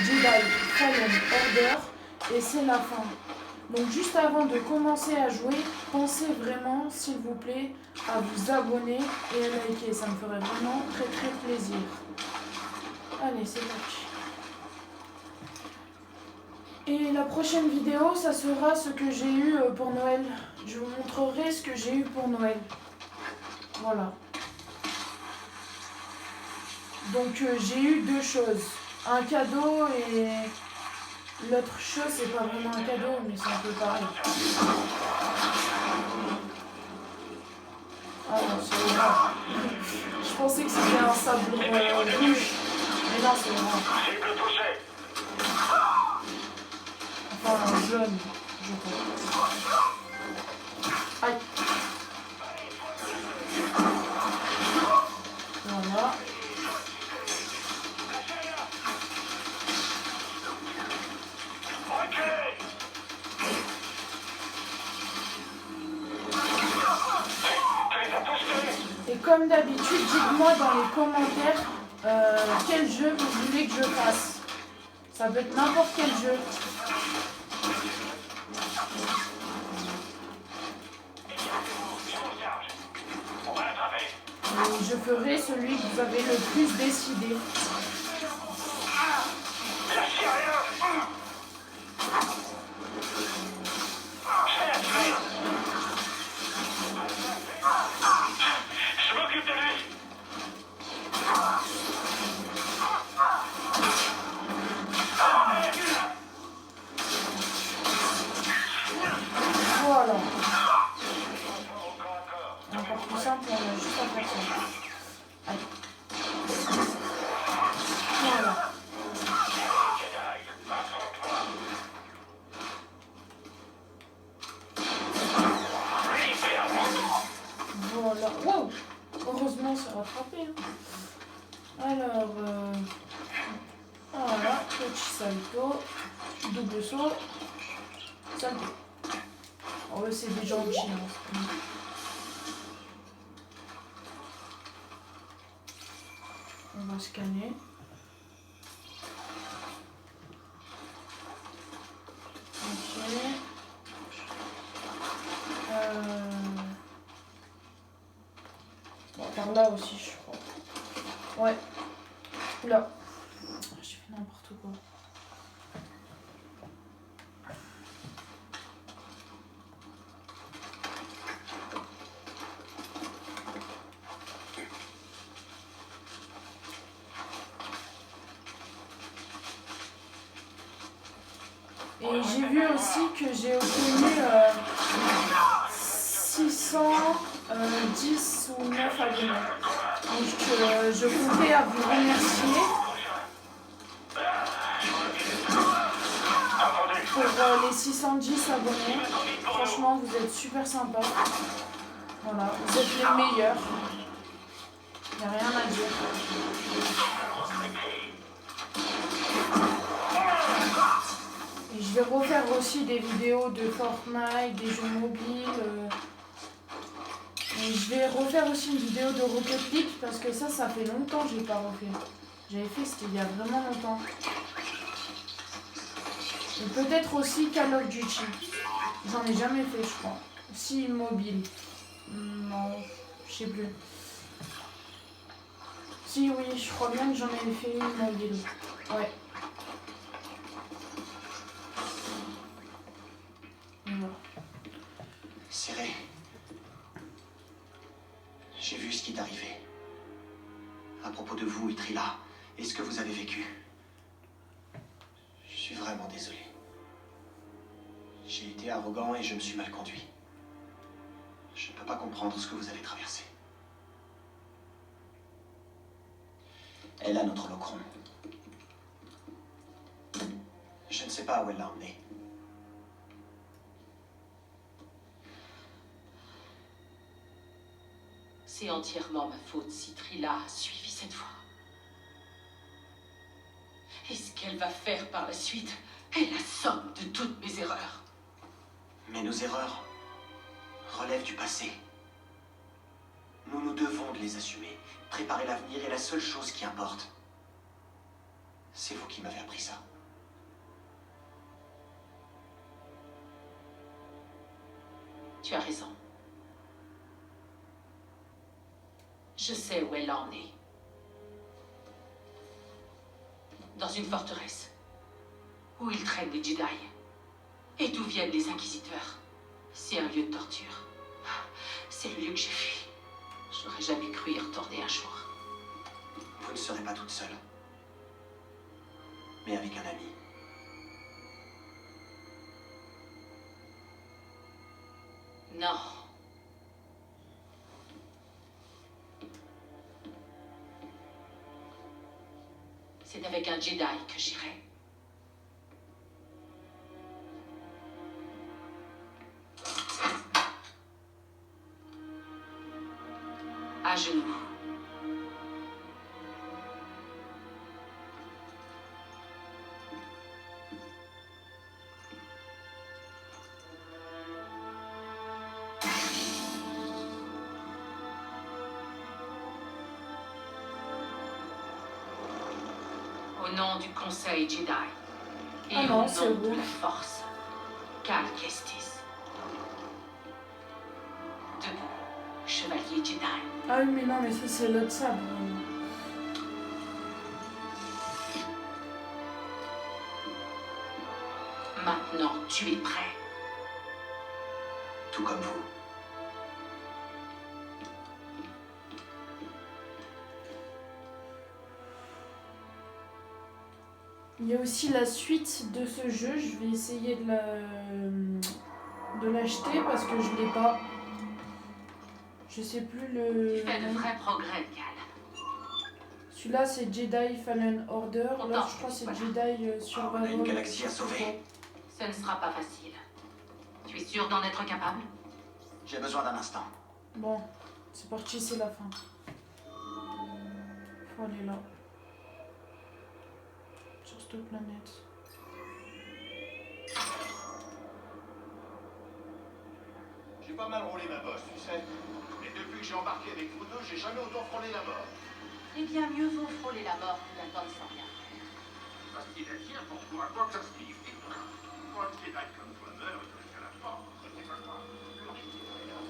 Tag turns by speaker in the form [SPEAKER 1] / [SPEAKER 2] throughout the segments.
[SPEAKER 1] Jedi Fallen Order et c'est la fin. Donc juste avant de commencer à jouer, pensez vraiment, s'il vous plaît, à vous abonner et à liker. Ça me ferait vraiment très très plaisir. Allez, c'est parti. Et la prochaine vidéo, ça sera ce que j'ai eu pour Noël. Je vous montrerai ce que j'ai eu pour Noël. Voilà. Donc j'ai eu deux choses. Un cadeau et l'autre chose, c'est pas vraiment un cadeau, mais c'est un peu pareil. Ah non, c'est orange. Je pensais que c'était un sable rouge. Mais non, c'est orange. Enfin, un jaune, je crois. Aïe. Voilà. Et comme d'habitude, dites-moi dans les commentaires quel jeu vous voulez que je fasse. Ça peut être n'importe quel jeu. Et je ferai celui que vous avez le plus décidé.
[SPEAKER 2] Je m'occupe de lui.
[SPEAKER 1] Voilà. Encore plus simple, on a juste à faire ça. Allez. Voilà. Voilà. Wow. Heureusement, c'est rattrapé. Hein. Alors, voilà, petit salto, double saut, salto. Oh, c'est des gens chinois. On va scanner. Ok. Bon, par là aussi, je crois. Ouais. Là. J'ai fait n'importe quoi. Et j'ai vu aussi que j'ai obtenu 610 ou 9 abonnés. Donc je comptais à vous remercier pour les 610 abonnés. Franchement, vous êtes super sympas. Voilà, vous êtes les meilleurs. Il n'y a rien à dire. Et je vais refaire aussi des vidéos de Fortnite, des jeux mobiles. Et je vais refaire aussi une vidéo de Rocket League parce que ça fait longtemps que je n'ai pas refait. J'avais fait, c'était il y a vraiment longtemps. Et peut-être aussi Call of Duty. J'en ai jamais fait, je crois. Si, mobile. Non, je sais plus. Si, oui, je crois bien que j'en ai fait une mobile. Ouais. Voilà.
[SPEAKER 3] Céré, j'ai vu ce qui est arrivé. À propos de vous et Trilla, et ce que vous avez vécu. Je suis vraiment désolé. J'ai été arrogant et je me suis mal conduit. Je ne peux pas comprendre ce que vous avez traversé. Elle a notre Locron. Je ne sais pas où elle l'a emmené.
[SPEAKER 4] C'est entièrement ma faute si Trilla a suivi cette voie. Et ce qu'elle va faire par la suite est la somme de toutes mes erreurs.
[SPEAKER 3] Mais nos erreurs relèvent du passé. Nous nous devons de les assumer. Préparer l'avenir est la seule chose qui importe. C'est vous qui m'avez appris ça.
[SPEAKER 4] Tu as raison. Je sais où elle en est. Dans une forteresse. Où ils traînent les Jedi. Et d'où viennent les inquisiteurs. C'est un lieu de torture. C'est le lieu que j'ai fui. J'aurais jamais cru y retourner un jour.
[SPEAKER 3] Vous ne serez pas toute seule. Mais avec un ami.
[SPEAKER 4] Non. C'est avec un Jedi que j'irai. À genoux. Au nom du Conseil Jedi et
[SPEAKER 1] Ah non,
[SPEAKER 4] au
[SPEAKER 1] c'est
[SPEAKER 4] nom de
[SPEAKER 1] rouge.
[SPEAKER 4] la Force, Cal Kestis. Debout, chevalier Jedi.
[SPEAKER 1] Ah oui, mais non, mais ça, c'est l'autre sabre.
[SPEAKER 4] Maintenant, tu es prêt.
[SPEAKER 3] Tout comme vous.
[SPEAKER 1] Il y a aussi la suite de ce jeu. Je vais essayer de l'acheter parce que je l'ai pas. Je sais plus le.
[SPEAKER 4] Tu fais de vrais progrès, Cal.
[SPEAKER 1] Celui-là, c'est Jedi Fallen Order. Là, je crois que c'est
[SPEAKER 4] Voilà.
[SPEAKER 1] Jedi
[SPEAKER 3] On a
[SPEAKER 1] Survivor.
[SPEAKER 3] une galaxie à sauver.
[SPEAKER 4] Ce ne sera pas facile. Tu es sûr d'en être capable?
[SPEAKER 3] J'ai besoin d'un instant.
[SPEAKER 1] Bon, c'est parti, c'est la fin. Faut aller là. Sur cette planète.
[SPEAKER 2] J'ai pas mal roulé ma bosse, tu sais. Et depuis que j'ai embarqué avec vous deux, j'ai jamais autant frôlé la mort.
[SPEAKER 4] Eh bien, mieux vaut frôler la mort que d'attendre sans rien faire.
[SPEAKER 2] Parce qu'il est bien pour toi, quoi que ça signifie. Quand un Jedi comme toi meurt, il reste à la porte. C'est pas grave. Le risque est rien.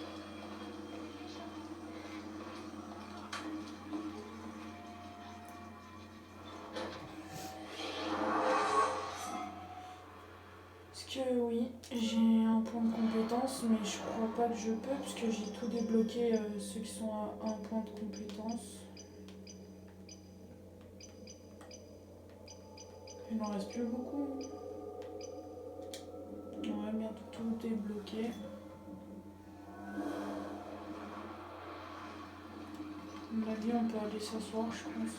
[SPEAKER 1] Parce que oui, j'ai un point de compétence, mais je crois pas que je peux, parce que j'ai tout débloqué, ceux qui sont à un point de compétence. Il n'en reste plus beaucoup. On va bientôt tout débloquer. À mon avis, on peut aller s'asseoir, je pense.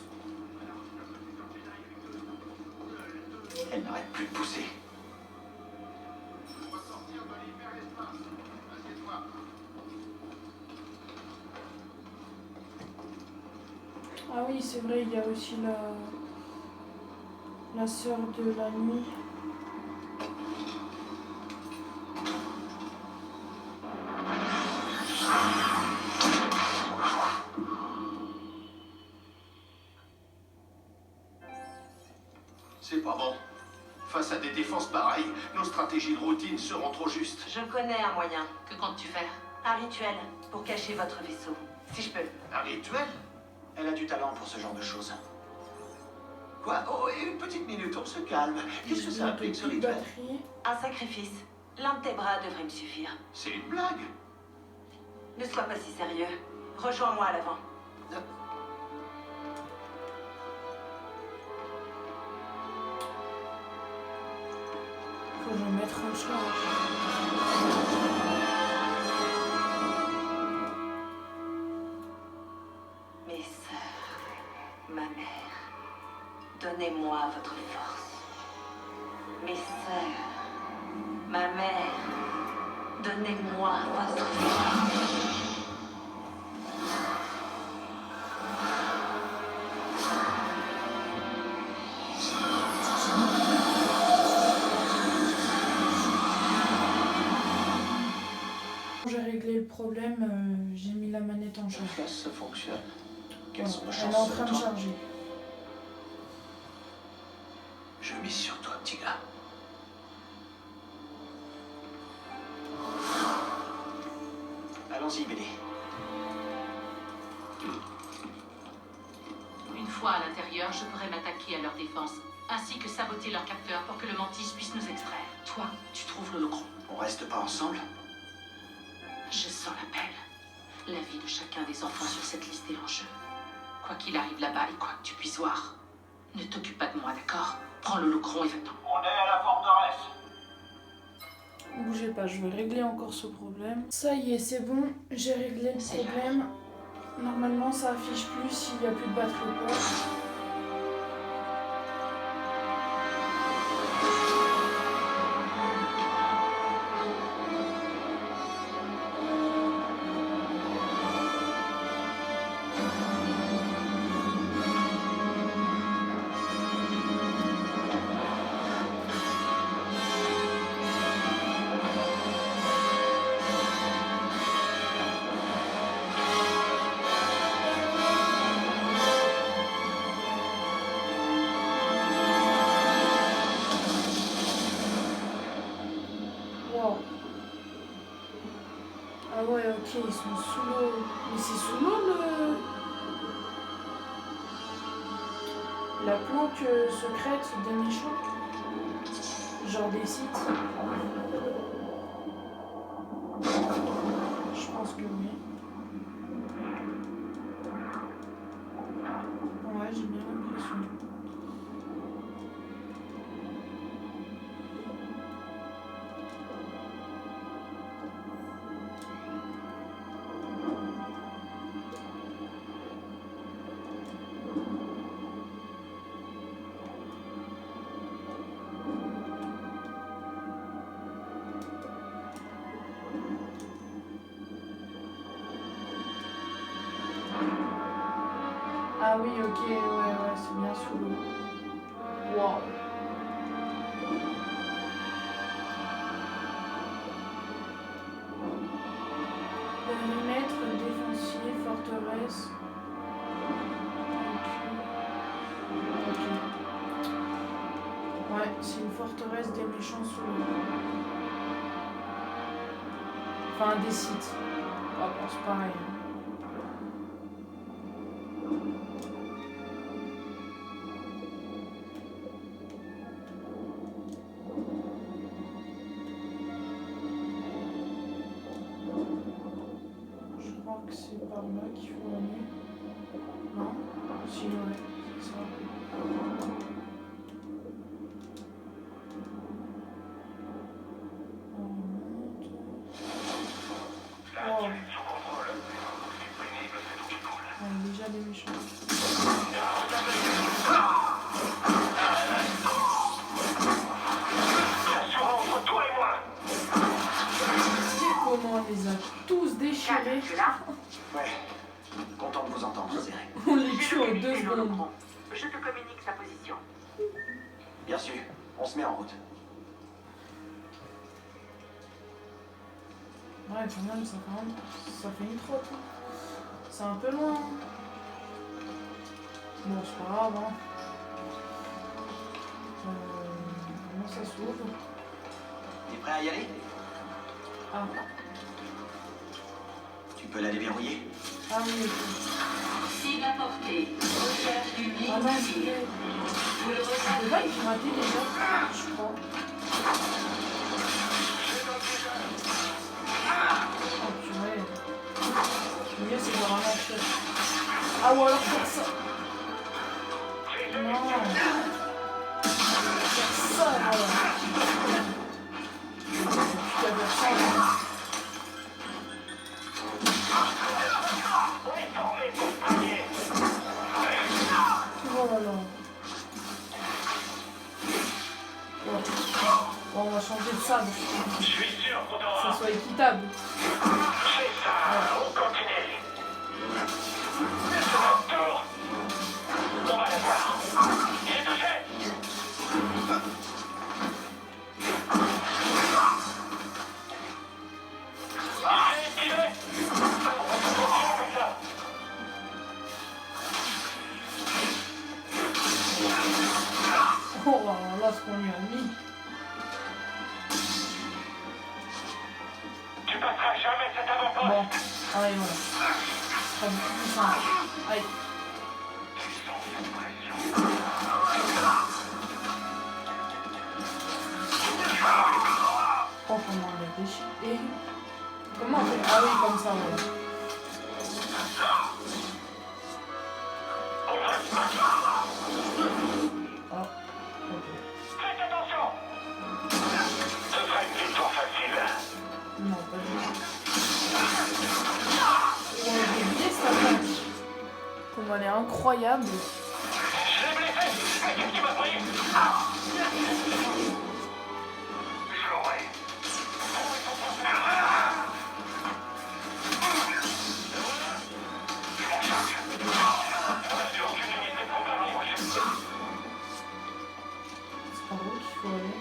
[SPEAKER 3] Elle n'arrête plus de pousser.
[SPEAKER 2] On va sortir de l'hyperespace. Assieds-toi.
[SPEAKER 1] Ah oui, c'est vrai, il y a aussi la sœur de la nuit.
[SPEAKER 2] C'est pas bon. Face à des défenses pareilles, nos stratégies de routine seront trop justes.
[SPEAKER 5] Je connais un moyen,
[SPEAKER 4] Que comptes-tu faire?
[SPEAKER 5] un rituel, pour cacher votre vaisseau. Si je peux.
[SPEAKER 2] Un rituel?
[SPEAKER 3] Elle a du talent pour ce genre de choses. Quoi? Oh, et une petite minute, on se calme. Qu'est-ce que ça implique ce
[SPEAKER 1] Plus de
[SPEAKER 3] rituel?
[SPEAKER 1] batterie.
[SPEAKER 5] Un sacrifice. L'un de tes bras devrait me suffire.
[SPEAKER 2] C'est une blague.
[SPEAKER 5] Ne sois pas si sérieux. Rejoins-moi à l'avant.
[SPEAKER 1] Faut que je me mette en charge.
[SPEAKER 5] Mes sœurs, ma mère, donnez-moi votre force. Mes sœurs, ma mère, donnez-moi votre force.
[SPEAKER 1] J'ai réglé le problème, j'ai mis la manette en charge.
[SPEAKER 3] Là, ça fonctionne. Quelles sont nos
[SPEAKER 1] Elle est en
[SPEAKER 3] chances
[SPEAKER 1] train de
[SPEAKER 3] selon toi?
[SPEAKER 1] charger.
[SPEAKER 3] Je mise sur toi, petit gars. Allons-y, Billy.
[SPEAKER 4] Une fois à l'intérieur, je pourrais m'attaquer à leur défense, ainsi que saboter leur capteur pour que le mantis puisse nous extraire. Toi, tu trouves l'holocron.
[SPEAKER 3] On reste pas ensemble?
[SPEAKER 4] Je sens l'appel. La vie de chacun des enfants sur cette liste est en jeu. Quoi qu'il arrive là-bas et quoi que tu puisses voir, ne t'occupe pas de moi, d'accord? Prends l'holocron et va-t'en.
[SPEAKER 2] On est à la forteresse.
[SPEAKER 1] Bougez pas, je vais régler encore ce problème. Ça y est, c'est bon, j'ai réglé le
[SPEAKER 4] C'est
[SPEAKER 1] problème. Normalement, ça affiche plus s'il n'y a plus de batterie ou pas. Wow. Ah ouais, ok, ils sont sous l'eau. Mais c'est sous l'eau la planque secrète des méchants. Genre des sites. Je pense que oui. Ouais, j'ai bien l'impression. Ah oui, ok, ouais, c'est bien sous l'eau. Wow. Périmètre défensier, forteresse. Ok. Ouais, c'est une forteresse des méchants sous l'eau. Enfin, des sites. Oh, bon, c'est pareil. Je crois que c'est par là qu'il faut aller. Non? Si, ouais, c'est ça. On remonte. Oh,
[SPEAKER 2] Sous contrôle. Supprimible, c'est tout qui coule.
[SPEAKER 1] on est déjà des méchants.
[SPEAKER 2] Assurant entre toi et moi.
[SPEAKER 1] Comment on les a tous déchirés?
[SPEAKER 3] Ouais. Content de vous entendre, Zéré.
[SPEAKER 1] On les tue en 2
[SPEAKER 5] Localisé
[SPEAKER 1] secondes.
[SPEAKER 5] l'holocron. Je te communique sa position.
[SPEAKER 3] Bien sûr. On se met en route.
[SPEAKER 1] Ouais, quand même, ça fait une trotte. Hein. C'est un peu loin. Hein. Bon, c'est pas grave. Hein. Comment ça s'ouvre?
[SPEAKER 3] T'es prêt à y aller?
[SPEAKER 1] Ah,
[SPEAKER 3] Tu peux la déverrouiller?
[SPEAKER 1] ah oui, ok.
[SPEAKER 4] Cible apportée. Recherche du
[SPEAKER 1] Ah non, c'est
[SPEAKER 4] missile.
[SPEAKER 1] vrai.
[SPEAKER 4] Vous le
[SPEAKER 1] Je peux pas
[SPEAKER 4] ressentez?
[SPEAKER 1] le pirater déjà, je crois. Oh purée. Le mieux c'est de ralentir. Ah ou alors faire ça. Non. Faire ça, voilà. Tu vas faire ça, là. Oh là là. Bon. Bon, on va changer de sabre.
[SPEAKER 2] Je suis sûr qu'on
[SPEAKER 1] Que
[SPEAKER 2] aura.
[SPEAKER 1] ça soit équitable.
[SPEAKER 2] C'est ça. On continue. C'est notre tour. On va la voir. J'ai touché. J'ai tiré.
[SPEAKER 1] Oh. alors là, ce qu'on lui a mis.
[SPEAKER 2] Tu passeras jamais cet avant-poste.
[SPEAKER 1] Bon, allez, voilà. Ce sera beaucoup plus simple. Allez. Oh, comment on l'a déchiré. Comment on fait? Ah oui, comme ça, voilà. Ah, ok.
[SPEAKER 2] Faites attention. Ce sera une victoire facile.
[SPEAKER 1] Non, pas du tout. Oh, j'ai oublié cette attaque. Comment elle est incroyable.
[SPEAKER 2] Je l'ai blessé. Mais qu'est-ce qui m'a pris? J'aurais.
[SPEAKER 1] C'est par où qu'il faut aller?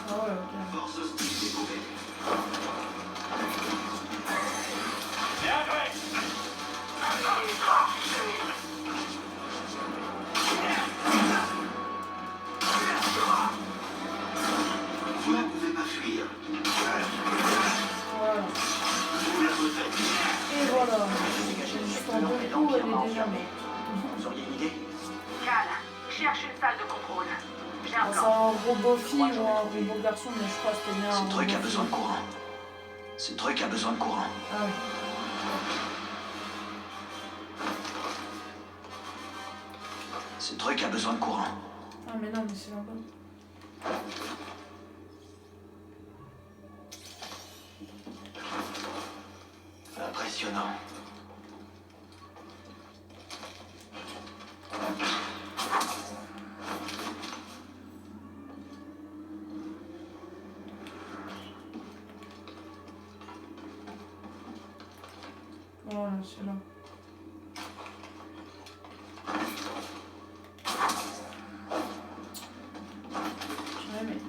[SPEAKER 1] Ah ouais, ok.
[SPEAKER 3] Force hostile découverte.
[SPEAKER 2] Bien joué.
[SPEAKER 3] Vous ne pouvez pas fuir.
[SPEAKER 1] Voilà.
[SPEAKER 3] Vous la refaites.
[SPEAKER 1] Et voilà. J'ai juste en deux coups, elle est déjà morte.
[SPEAKER 3] Vous auriez une idée?
[SPEAKER 5] Cal, cherche une salle de contrôle. J'ai un
[SPEAKER 1] Bon, c'est
[SPEAKER 5] plan.
[SPEAKER 1] un robot fille ou un robot garçon, mais je crois que c'était bien un
[SPEAKER 3] Ce
[SPEAKER 1] robot
[SPEAKER 3] truc a
[SPEAKER 1] fille.
[SPEAKER 3] besoin de courant. Ce truc a besoin de courant.
[SPEAKER 1] Ah oui.
[SPEAKER 3] Ce truc a besoin de courant.
[SPEAKER 1] Ah mais non, mais c'est là-bas.
[SPEAKER 3] Impressionnant.
[SPEAKER 1] Voilà, c'est là. Jamais.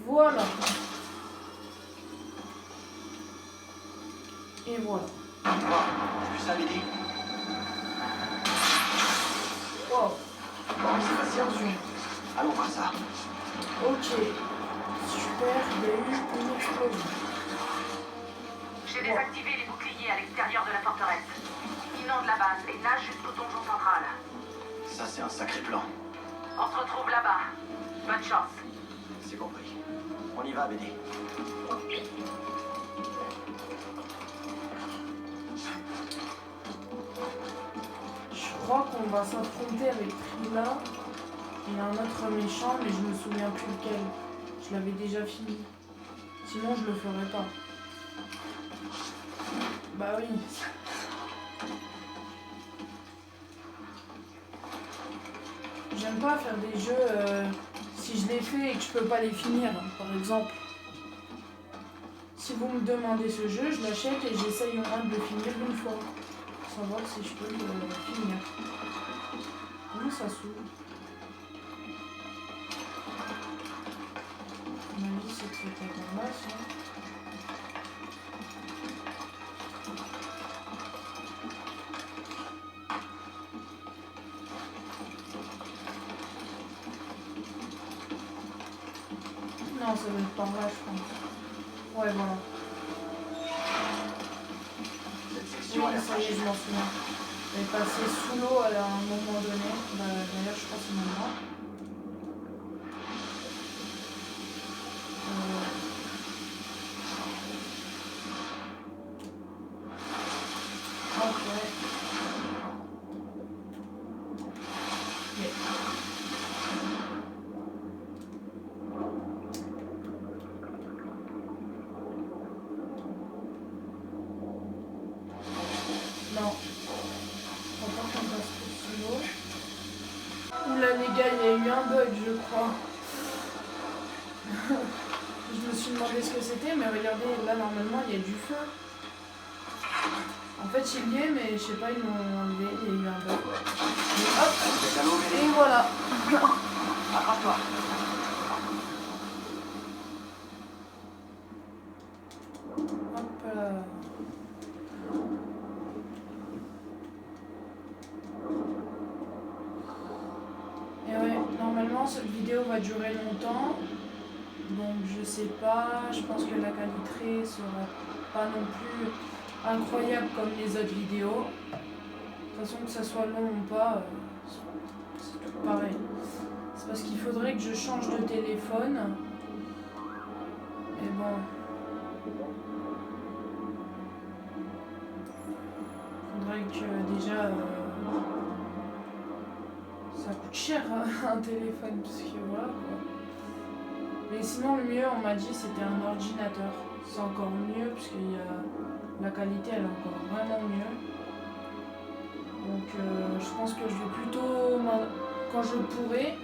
[SPEAKER 1] Voilà. Et voilà.
[SPEAKER 3] T'as vu ça, Lydie?
[SPEAKER 1] Wow.
[SPEAKER 3] Bon, c'est passé.
[SPEAKER 1] Attention.
[SPEAKER 3] Allons voir ça.
[SPEAKER 1] Ok. Super, il y a eu une explosion.
[SPEAKER 5] J'ai désactivé les boucliers à l'extérieur de la forteresse. Inonde la base et nage jusqu'au donjon central.
[SPEAKER 3] Ça, c'est un sacré plan.
[SPEAKER 5] On se retrouve là-bas. Bonne chance.
[SPEAKER 3] C'est compris. On y va, BD.
[SPEAKER 1] Je crois qu'on va s'affronter avec Trilla et un autre méchant, mais je me souviens plus lequel. Je l'avais déjà fini. Sinon, je le ferais pas. Bah oui. J'aime pas faire des jeux si je les fais et que je peux pas les finir, par exemple. Si vous me demandez ce jeu, je l'achète et j'essaye au moins de le finir une fois. Pour savoir si je peux le finir. Comment ça s'ouvre? À mon avis, c'est que c'était par là, ça. Non, ça doit être par là, je pense. Ouais, voilà.
[SPEAKER 3] Cette section a
[SPEAKER 1] Oui,
[SPEAKER 3] l'air
[SPEAKER 1] ça y est, je
[SPEAKER 3] fragile.
[SPEAKER 1] m'en souviens. Elle est passée sous l'eau à un moment donné. Bah, d'ailleurs, je crois que c'est maintenant. Ok. Non. Faut pas qu'on passe sous l'eau. Oula les gars, il y a eu un bug je crois. Je me suis demandé ce que c'était, mais regardez, là normalement il y a du feu. En fait, il y est, mais je sais pas, ils l'ont enlevé, il y a eu un bug. Et hop,
[SPEAKER 3] C'est à l'eau,
[SPEAKER 1] et
[SPEAKER 3] Médée.
[SPEAKER 1] voilà.
[SPEAKER 3] Accroche-toi.
[SPEAKER 1] Hop là. Et ouais, normalement cette vidéo va durer longtemps. Donc je sais pas, je pense que la qualité sera pas non plus incroyable comme les autres vidéos. De toute façon, que ça soit long ou pas, c'est tout pareil. C'est parce qu'il faudrait que je change de téléphone. Et bon. Faudrait que déjà ça coûte cher un téléphone parce que voilà quoi. Mais sinon le mieux on m'a dit c'était un ordinateur. C'est encore mieux parce qu'il y a la qualité elle est encore vraiment mieux. Donc je pense que je vais plutôt quand je pourrai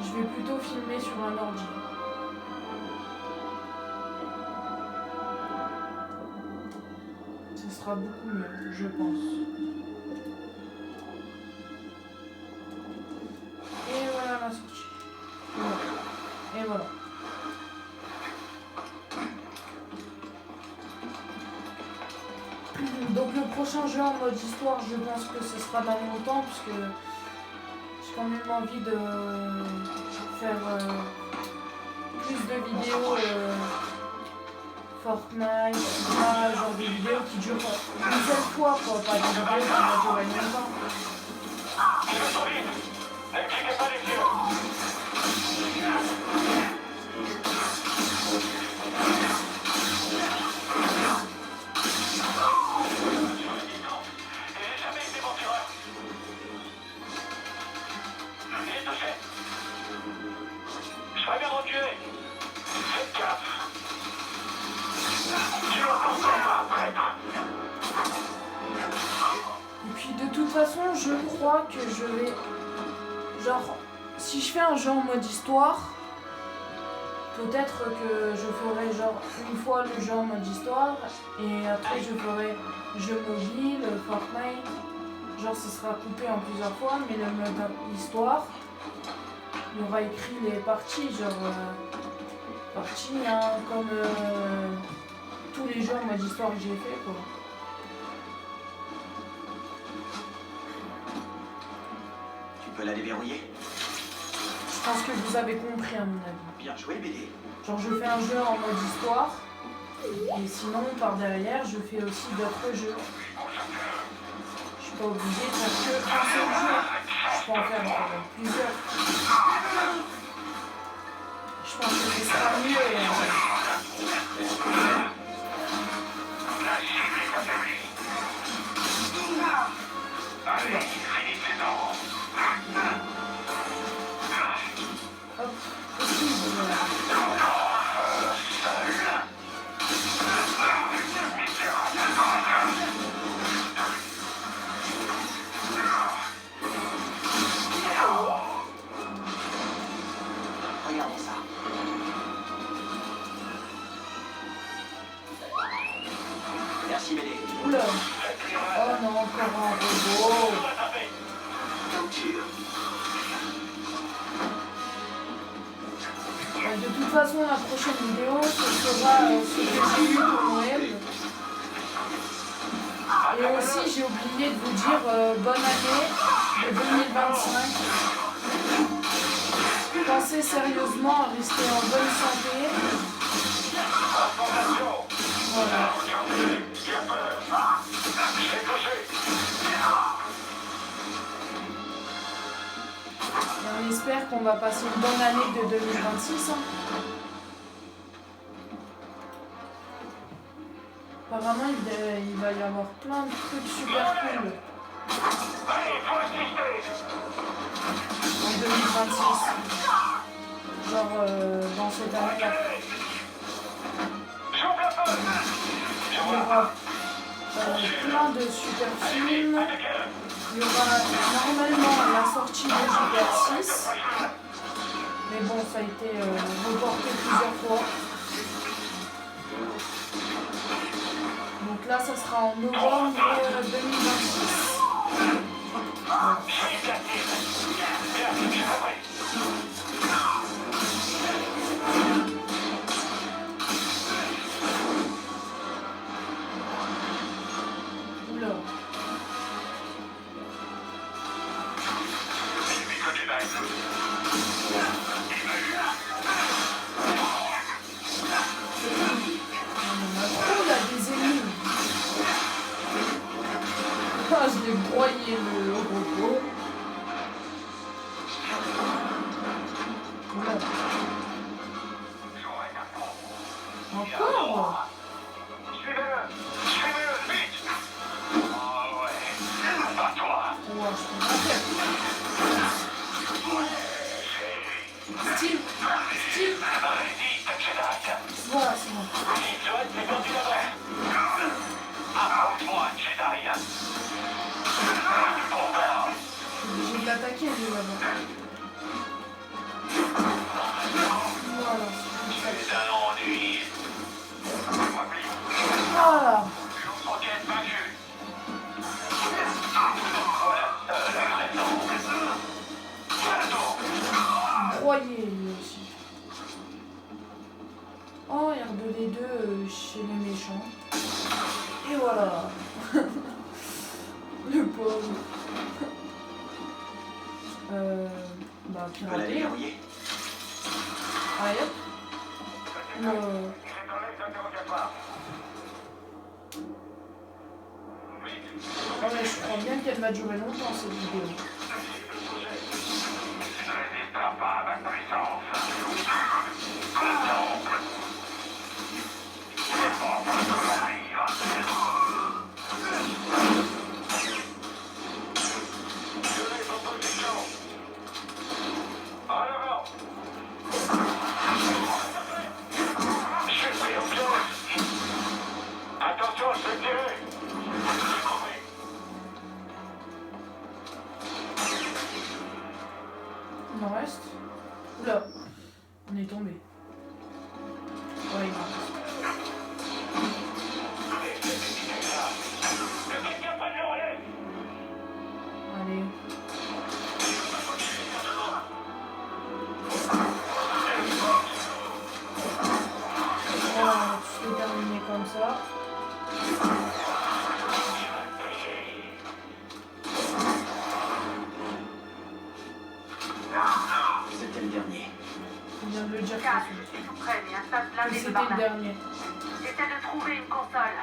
[SPEAKER 1] je vais plutôt filmer sur un ordi. Ce sera beaucoup mieux, je pense. Et voilà la sortie. Et voilà. Donc le prochain jeu en mode histoire, je pense que ce sera dans longtemps puisque j'ai quand même envie de faire plus de vidéos Fortnite, genre des vidéos qui durent une seule fois quoi, pas des vidéos qui vont durer longtemps. Et puis de toute façon, je crois que je vais... Genre, si je fais un jeu en mode histoire, peut-être que je ferai genre une fois le jeu en mode histoire et après je ferai jeu mobile, Fortnite. Genre, ce sera coupé en plusieurs fois, mais le mode histoire, il y aura écrit les parties, genre parties, hein, comme tous les jeux en mode histoire que j'ai fait quoi.
[SPEAKER 3] Tu peux la déverrouiller?
[SPEAKER 1] Je pense que vous avez compris à mon avis.
[SPEAKER 3] Bien joué, Médée.
[SPEAKER 1] Genre je fais un jeu en mode histoire et sinon par derrière je fais aussi d'autres jeux. Je suis pas obligée de faire que un seul jeu. Je peux en faire plusieurs. Je pense que ce sera mieux. Hop, aussi,
[SPEAKER 3] Regardez ça. Merci, Médée.
[SPEAKER 1] oula. Oh non, encore un robot.
[SPEAKER 3] Torture.
[SPEAKER 1] De toute façon, la prochaine vidéo, ce sera ce que j'ai eu pour Noël. Et aussi, j'ai oublié de vous dire bonne année de 2025. Pensez sérieusement à rester en bonne santé. Voilà. Et on espère qu'on va passer une bonne année de 2026. Hein. Apparemment, il va y avoir plein de trucs super cool en 2026. Genre dans cette année-là. Il y aura plein de super films. Il y aura normalement la sortie de GTA 6. Mais bon, ça a été reporté plusieurs fois. Donc là, ça sera en novembre 2026. Oula. Oh, là, des ennemis. Ah, je l'ai broyé le robot. Oula. Encore?
[SPEAKER 2] Suivez-le, vite. Oh ouais, pas toi.
[SPEAKER 1] Ouah, je peux pas faire. Steve, Steve.
[SPEAKER 2] Résiste, Jedi.
[SPEAKER 1] Voilà, c'est bon.
[SPEAKER 2] Joël, t'es perdu là-bas. Approche-moi, Jedi.
[SPEAKER 1] Je suis obligé de l'attaquer, lui, là-bas. Voilà,
[SPEAKER 2] C'est un ennui.
[SPEAKER 1] voilà.
[SPEAKER 2] Roquette vaincue. Voilà seule raison.
[SPEAKER 1] Broyé, lui aussi. Oh, R2D2 chez les méchants. Et voilà. Le pauvre. Bah,
[SPEAKER 3] Tu peux la
[SPEAKER 1] pirater.
[SPEAKER 3] déverrouiller.
[SPEAKER 1] Ah, yep.
[SPEAKER 2] J'ai ton ex d'interrogatoire.
[SPEAKER 1] Ah, mais je crois bien qu'elle va durer longtemps, cette vidéo.
[SPEAKER 2] Tu ne résisteras pas à ma puissance. C'est bon, ça arrive. Violet proposition. En avant. Je suis pris au piège. Attention, je vais tirer.
[SPEAKER 1] Il en reste. Oula. On est tombé. Ouais, il en reste.
[SPEAKER 2] Quelqu'un prenne le relais.
[SPEAKER 1] Allez. Voilà, tu peux terminer comme ça.
[SPEAKER 3] C'était le dernier.
[SPEAKER 1] Il vient de le dire.
[SPEAKER 5] Cal, je suis tout près, mais un stade
[SPEAKER 1] Que
[SPEAKER 5] blindé de
[SPEAKER 1] c'était le
[SPEAKER 5] barbares.
[SPEAKER 1] dernier.
[SPEAKER 5] J'essaie de trouver une console.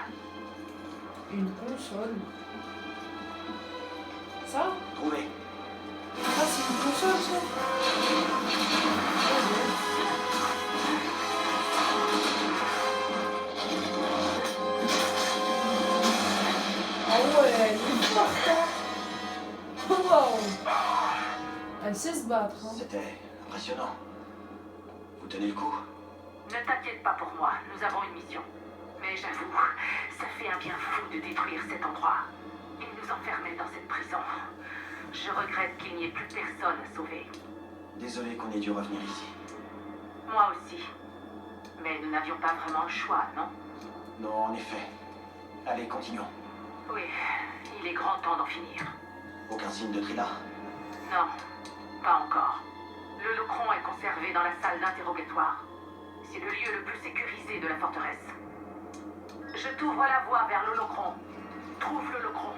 [SPEAKER 1] Une console. Ça?
[SPEAKER 3] Trouvé.
[SPEAKER 1] Ah, c'est une console, ça? Oh, ouais. Ah ouais, elle est forte, hein. Wow. Elle sait se battre, hein.
[SPEAKER 3] C'était impressionnant. Vous tenez le coup?
[SPEAKER 5] Ne t'inquiète pas pour moi, nous avons une mission. Mais j'avoue, ça fait un bien fou de détruire cet endroit. Et nous enfermer dans cette prison. Je regrette qu'il n'y ait plus personne à sauver.
[SPEAKER 3] Désolé qu'on ait dû revenir ici.
[SPEAKER 5] Moi aussi. Mais nous n'avions pas vraiment le choix, non?
[SPEAKER 3] Non, en effet. Allez, continuons.
[SPEAKER 5] Oui, il est grand temps d'en finir.
[SPEAKER 3] Aucun signe de Trilla?
[SPEAKER 5] Non, pas encore. Le Locron est conservé dans la salle d'interrogatoire. C'est le lieu le plus sécurisé de la forteresse. Je t'ouvre la voie vers le Locron. Trouve le Locron.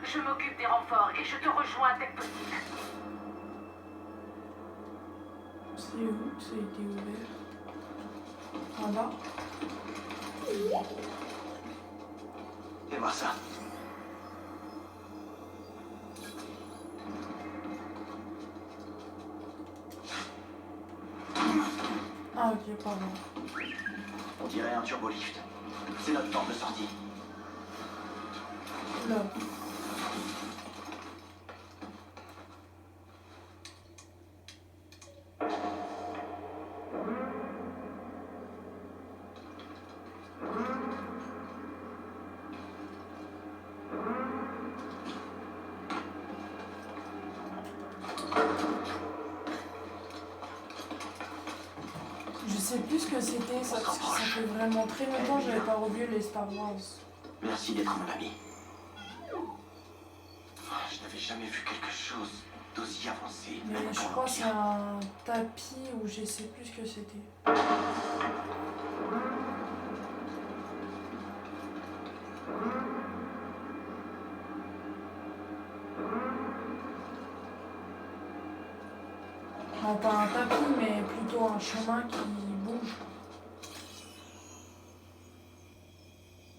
[SPEAKER 5] Je m'occupe des renforts et je te rejoins dès que possible.
[SPEAKER 1] C'est où que ça a été ouvert? Là-bas.
[SPEAKER 3] Fais voir ça.
[SPEAKER 1] Ah ok, pardon.
[SPEAKER 3] On dirait un turbolift. C'est notre porte de sortie.
[SPEAKER 1] Là. Je sais plus ce que c'était, ça, parce que ça fait vraiment très longtemps que j'avais pas revu les Star Wars.
[SPEAKER 3] Merci d'être mon ami. Je n'avais jamais vu quelque chose d'aussi avancé.
[SPEAKER 1] Mais
[SPEAKER 3] même
[SPEAKER 1] je
[SPEAKER 3] pour
[SPEAKER 1] crois que c'est
[SPEAKER 3] l'Empire.
[SPEAKER 1] un tapis ou je sais plus ce que c'était. Non, pas un tapis, mais plutôt un chemin qui bouge.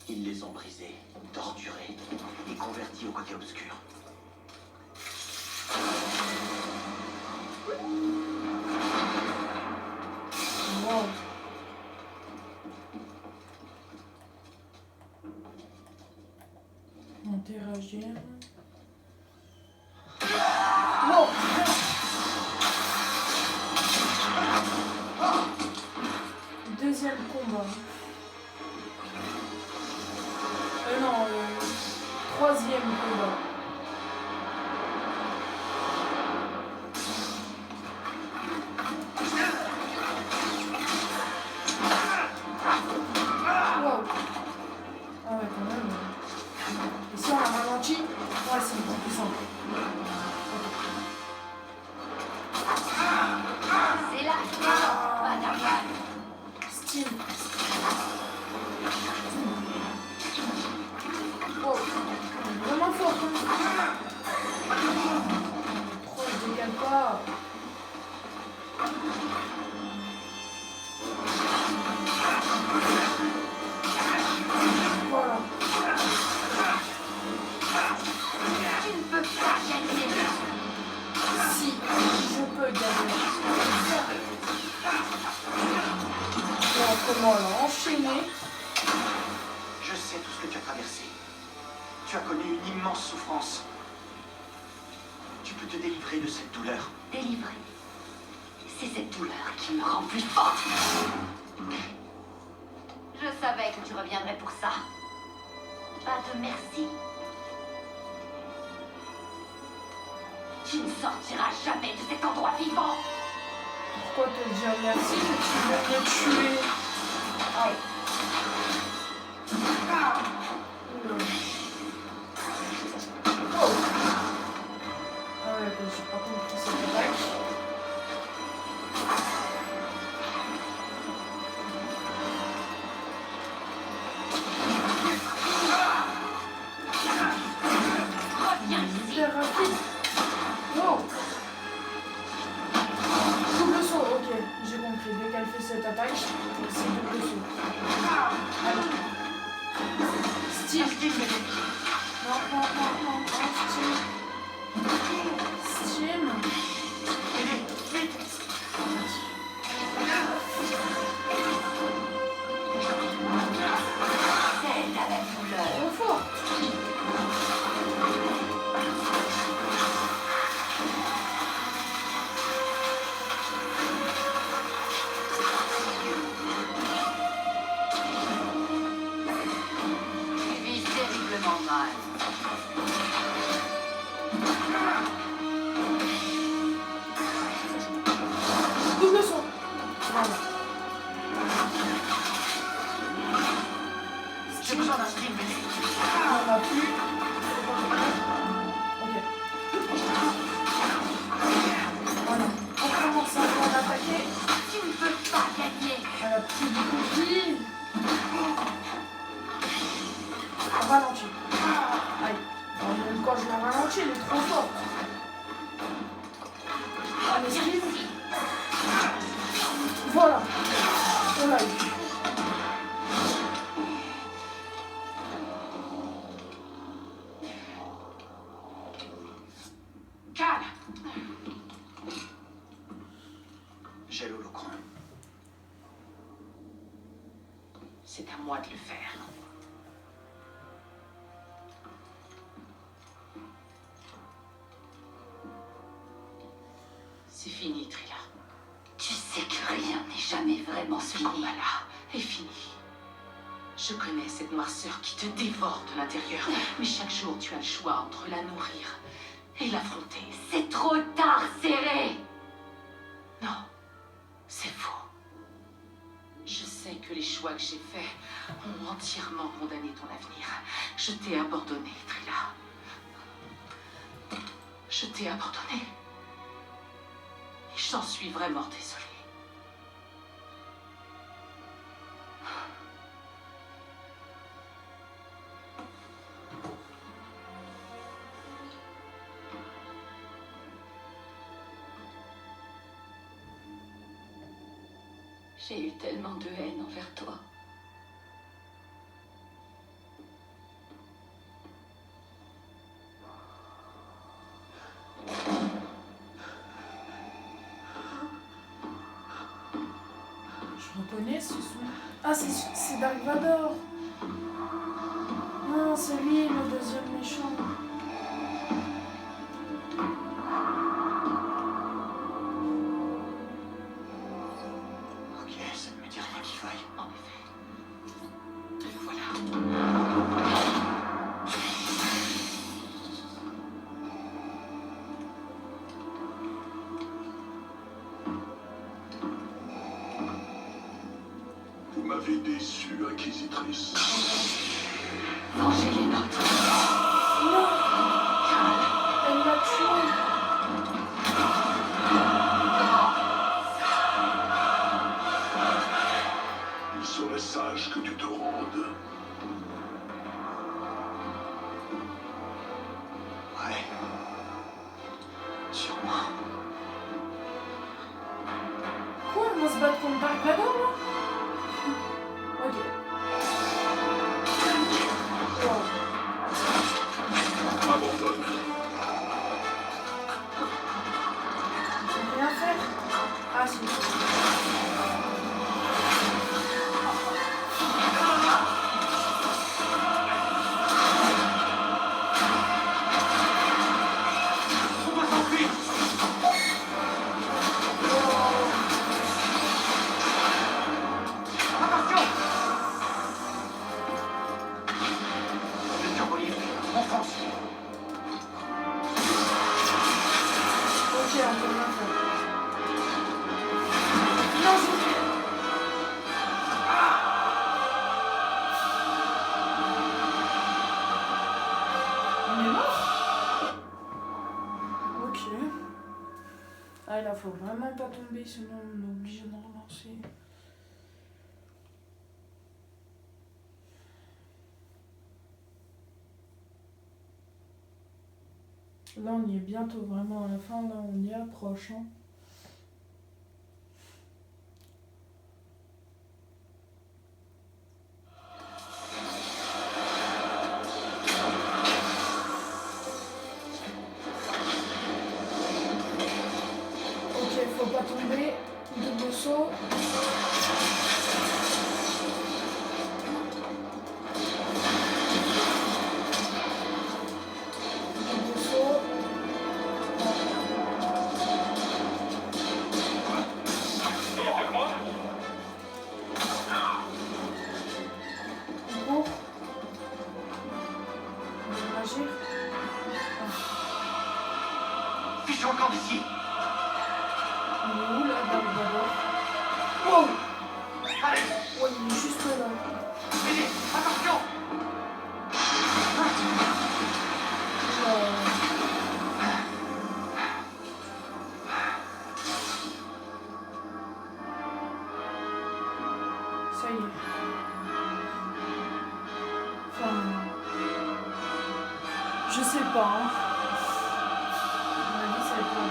[SPEAKER 3] Ils les ont brisés, torturés et convertis au côté obscur.
[SPEAKER 1] Wow. Interagir. Wow. Deuxième combat. Non, troisième combat. Wow. Ah ouais, quand même. Et si on a ralenti, ouais, c'est beaucoup plus simple.
[SPEAKER 6] C'est là. Madame.
[SPEAKER 1] Style. Wow. Vraiment fort. Hein. Trop, je décale pas. Voilà.
[SPEAKER 6] Tu ne peux pas gagner.
[SPEAKER 1] Si, je peux gagner. Bon, comment l'a enchaîné.
[SPEAKER 3] Je sais tout ce que tu as traversé. Tu as connu une immense souffrance. Tu peux te délivrer de cette douleur.
[SPEAKER 6] Délivré. C'est cette douleur qui me rend plus forte. Je savais que tu reviendrais pour ça. Pas de merci. Tu ne sortiras jamais de cet endroit vivant.
[SPEAKER 1] Pourquoi te dire merci que tu veux me tuer? Ah. Oula. Oh. Ah ouais, j'ai pas compris cette attaque.
[SPEAKER 6] Reviens ici.
[SPEAKER 1] Hyper rapide. Wow. Double saut, ok, j'ai compris. Dès qu'elle fait cette attaque, c'est double saut. Allez. Steve. Non, non, non, non, non, Steve. Steam.
[SPEAKER 6] Celle à la douleur.
[SPEAKER 1] Trop fort.
[SPEAKER 6] Tu vis terriblement mal.
[SPEAKER 1] Double saut. Voilà.
[SPEAKER 3] J'ai besoin d'un string, mais
[SPEAKER 1] On n'a plus. Ok. Voilà. On commence à pouvoir l'attaquer.
[SPEAKER 6] Tu ne peux pas gagner.
[SPEAKER 1] Elle a plus de cookies. On ralentit. Aïe. Alors, même quand je la ralentis, elle est trop forte. On esquive. Voilà. On l'a eu.
[SPEAKER 4] Calme.
[SPEAKER 3] j'ai l'holocron.
[SPEAKER 4] C'est à moi de le faire. C'est fini, Trilla.
[SPEAKER 6] Tu sais que rien n'est jamais vraiment
[SPEAKER 4] Ce
[SPEAKER 6] fini.
[SPEAKER 4] combat-là est fini. Je connais cette noirceur qui te dévore de l'intérieur, mais chaque jour tu as le choix entre la nourrir et l'affronter.
[SPEAKER 6] C'est trop tard, serré.
[SPEAKER 4] Non, c'est faux. Je sais que les choix que j'ai faits ont entièrement condamné ton avenir. Je t'ai abandonné, Trilla. Je t'ai abandonné. Et j'en suis vraiment désolée.
[SPEAKER 6] J'ai eu tellement de haine envers toi.
[SPEAKER 1] Je reconnais ce son. Ah, c'est Dark Vador. Non, c'est lui le deuxième méchant.
[SPEAKER 3] Ok, ça ne me dit rien qui faille.
[SPEAKER 4] En effet. Le voilà.
[SPEAKER 2] Vous m'avez déçu, Inquisitrice.
[SPEAKER 4] Vengez les nôtres.
[SPEAKER 1] Non, elle l'a tué.
[SPEAKER 2] Il serait sage que tu te rendes.
[SPEAKER 3] Ouais. Sûrement.
[SPEAKER 1] Quoi, on va se battre contre Dark Vador là? Ok. Wow.
[SPEAKER 2] Abandonne.
[SPEAKER 1] On peut rien faire. Ah si.
[SPEAKER 3] On doit s'enfuir. Attention. Le turbolivre, on fonce.
[SPEAKER 1] Ok, on peut rien faire. Non, je... On est mort? Ok. Ah là, faut vraiment pas tomber, sinon on est obligé de relancer. Là, on y est bientôt vraiment à la fin, là, on y approche. Hein. Ok, faut pas tomber. Double saut. Double saut. On court. On va agir.
[SPEAKER 3] Fichons le camp d'ici.
[SPEAKER 1] On est où là, Dark Vador? Wow!
[SPEAKER 3] Allez,
[SPEAKER 1] Ouais, il est juste là.
[SPEAKER 3] venez, attention.
[SPEAKER 1] Ça y est. Enfin... Je sais pas, hein. À mon avis, ça va être pas...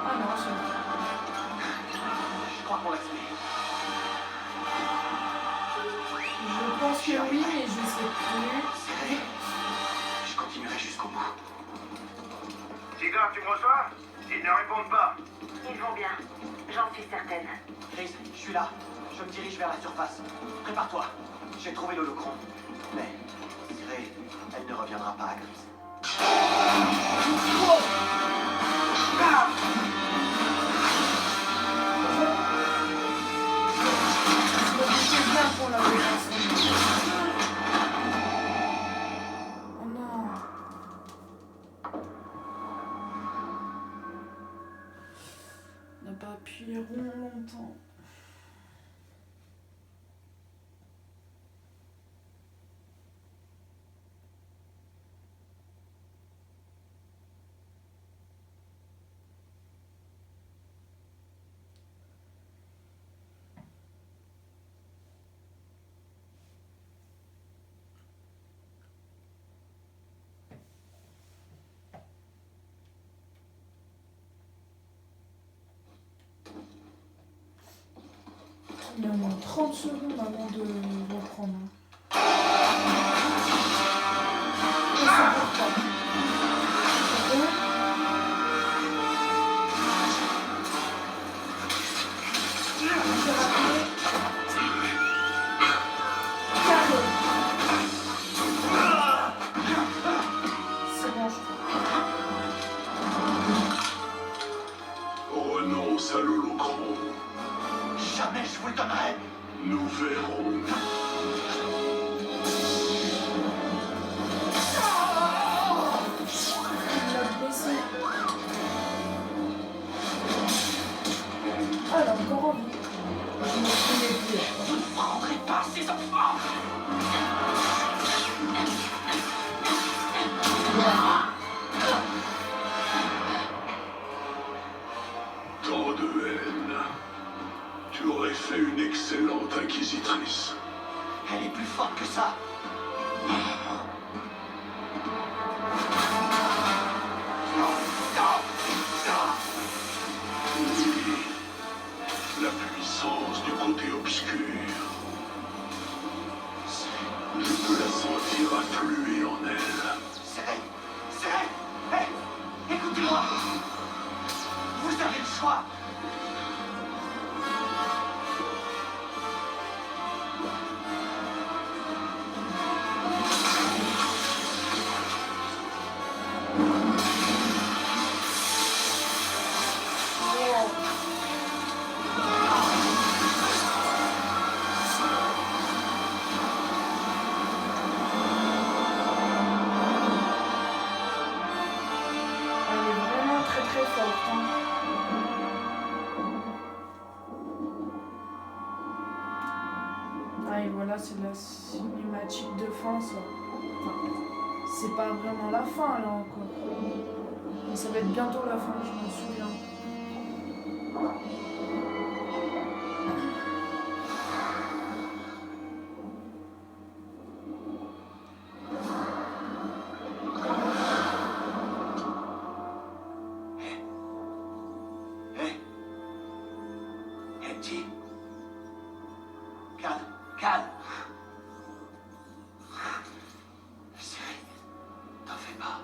[SPEAKER 1] Ah non, c'est bon.
[SPEAKER 3] Je crois qu'on l'a fait.
[SPEAKER 1] Je pense que oui, mais je sais plus.
[SPEAKER 3] Serré. Je continuerai jusqu'au bout.
[SPEAKER 2] Tigard, tu me reçois? Ils ne répondent pas.
[SPEAKER 5] Ils vont bien. J'en suis certaine.
[SPEAKER 3] Chris, je suis là. Je me dirige vers la surface. Prépare-toi. J'ai trouvé l'holocron. Mais, Serré, elle ne reviendra pas à Gris.
[SPEAKER 1] C'est bien pour la relation. appuieront longtemps. Il y a au moins 30 secondes avant de reprendre. Et c'est pourquoi. J'ai rappelé. Carré. C'est bon, je crois.
[SPEAKER 2] Renonce à l'holocron.
[SPEAKER 3] Jamais je vous le donnerai.
[SPEAKER 2] Nous verrons.
[SPEAKER 1] Il l'a blessé. Ah, elle a encore envie. Je me souviens plus.
[SPEAKER 3] Vous ne prendrez pas ces enfants.
[SPEAKER 2] Tant de haine. Tu aurais fait une excellente inquisitrice.
[SPEAKER 3] Elle est plus forte que ça.
[SPEAKER 2] Oui. La puissance du côté obscur. Je peux la sentir affluer en elle.
[SPEAKER 3] Serré, serré. Hé, écoutez-moi. Vous avez le choix.
[SPEAKER 1] Elle est vraiment très très forte. Hein. Ah, et voilà, c'est la cinématique de fin, ça. Enfin, c'est pas vraiment la fin, là, encore. Mais ça va être bientôt la fin, je m'en souviens.
[SPEAKER 3] Petit. Calme, calme. Serré, t'en fais pas.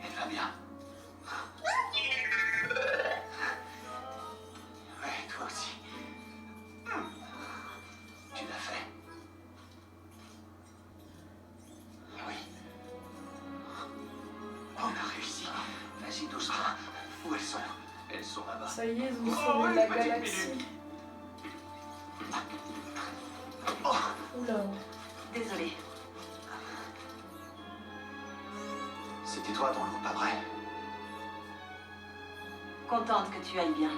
[SPEAKER 3] Elle va bien. Ouais, toi aussi. Tu l'as fait. Oui. On a réussi. Vas-y doucement. Où elles sont? Elles sont là-bas.
[SPEAKER 1] Ça y est, vous
[SPEAKER 3] Oh,
[SPEAKER 1] sauvez
[SPEAKER 3] une
[SPEAKER 1] la
[SPEAKER 3] petite
[SPEAKER 1] galaxie.
[SPEAKER 3] minute.
[SPEAKER 1] Oula.
[SPEAKER 6] Désolée.
[SPEAKER 3] C'était toi dans l'eau, pas vrai?
[SPEAKER 6] Contente que tu ailles bien.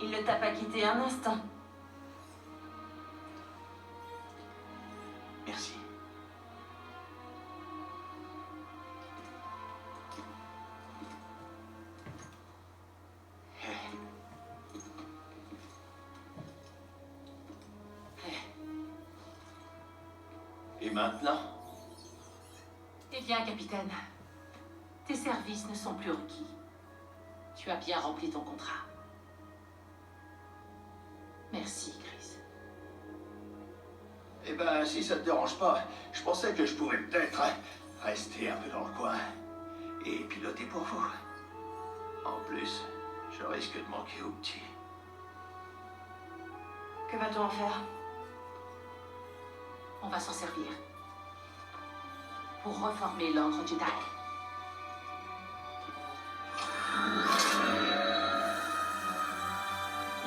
[SPEAKER 6] Il ne t'a pas quitté un instant.
[SPEAKER 3] Merci. Et maintenant?
[SPEAKER 4] Eh bien, capitaine, tes services ne sont plus requis. Tu as bien rempli ton contrat. Merci, Chris.
[SPEAKER 3] Eh ben, si ça te dérange pas, je pensais que je pourrais peut-être rester un peu dans le coin et piloter pour vous. En plus, je risque de manquer au petit.
[SPEAKER 6] Que va-t-on en faire?
[SPEAKER 4] On va s'en servir. Pour reformer l'ordre Jedi.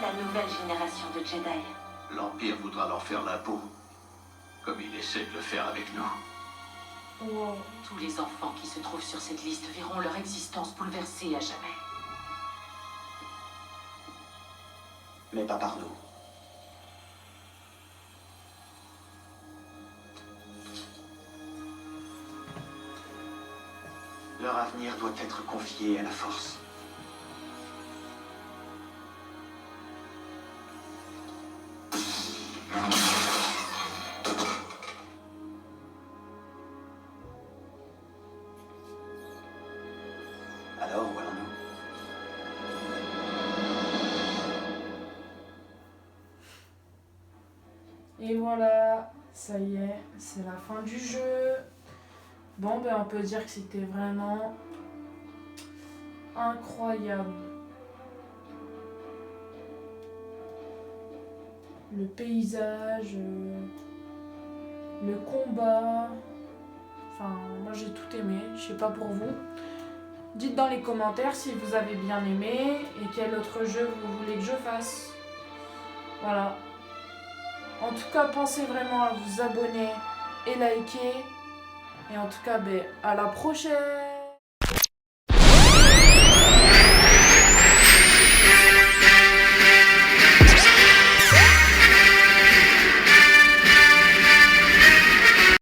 [SPEAKER 6] La nouvelle génération de Jedi.
[SPEAKER 3] L'Empire voudra leur faire la peau, comme il essaie de le faire avec nous.
[SPEAKER 1] Wow.
[SPEAKER 4] Tous les enfants qui se trouvent sur cette liste verront leur existence bouleversée à jamais.
[SPEAKER 7] mais pas par nous. Leur avenir doit être confié à la force. Alors, où allons-nous?
[SPEAKER 1] Et voilà, ça y est, c'est la fin du jeu. Bon, ben on peut dire que c'était vraiment incroyable. Le paysage, le combat. Enfin, moi j'ai tout aimé, je sais pas pour vous. Dites dans les commentaires si vous avez bien aimé et quel autre jeu vous voulez que je fasse. Voilà. En tout cas, pensez vraiment à vous abonner et liker. Et en tout cas, ben, à la prochaine!